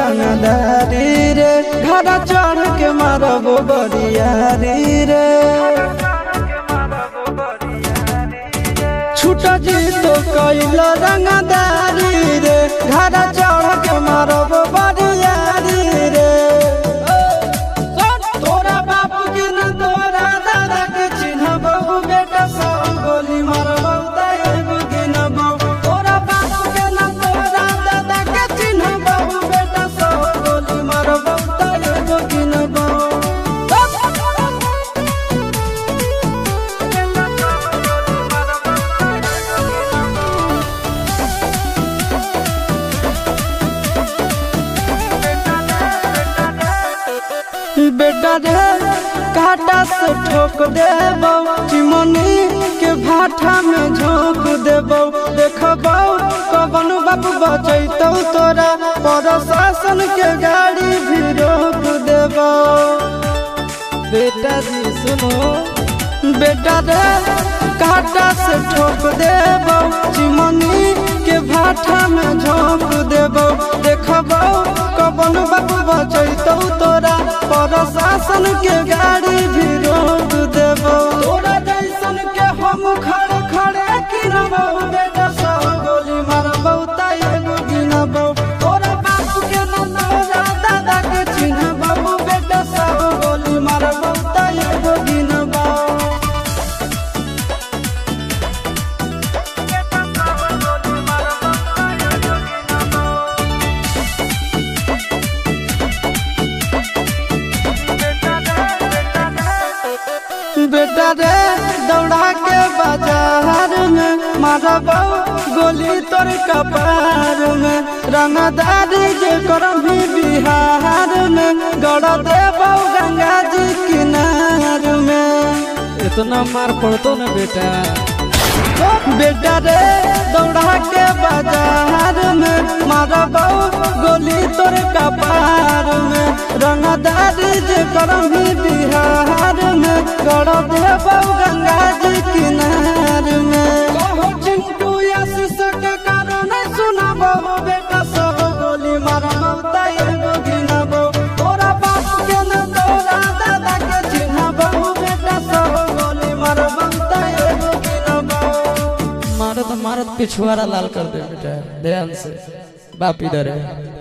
रंगदारी रे घर चढ़ के मारब बरियारी रे छूट जी तो कैल रंगदारी रे घर चढ़ के मारब बरियारी रे तोरा बाप के न तोरा दादा के चिन्हबहु बेटा सब गोली मारबहु एगो गिनबहु तोरा बाप के न तोरा दादा के चिन्हबहु बेटा सब गोली मारबहु एगो गिनबहु बेटा रे काटा से ठोक देबौ चिमनी के भाठा में झोंक देबौ देखबौ कवन बाप बचैतौ तोरा प्रशासन के गाड़ी भी रोक देबौ बेटा जी सुनो बेटा रे काटा से ठोक देबौ चिमनी के भाठा में झोंक देबौ देखबौ कवन बाप बचैतौ तोरा प्रशासन के गाड़ी भी रोक देबौ तोरा जैसन के हम खड़े खड़े गिनबौ बेटा सब गोली मारबौ एगो गिनबौ तोरा बाप के न तोरा दादा के चिन्हबौ बेटा सब गोली मारबौ एगो गिनबौ बेटा रे दौड़ा के बाजार में मारबौ गोली तोर कपार में रंगदारी जे करभी बिहार में गड़ देबौ गंगा जी किनार में इतना मार पड़तो न बेटा बेटा रे दौड़ा के बाजार में मारबौ गोली तोर कपार में रंगदारी जे करभी बिहार में गड़ देबौ गंगा जी किनार में कहो चिंटू आशीष के कारण सुनबौ बेटा सब गोली मारबौ एगो गिनबौ तोरा बाप के न तोरा दादा के चिन्हबौ बेटा सब गोली मारबौ एगो गिनबौ मारत मारत पिछुआरा लाल कर दे बेटा ध्यान से बाप इधर है।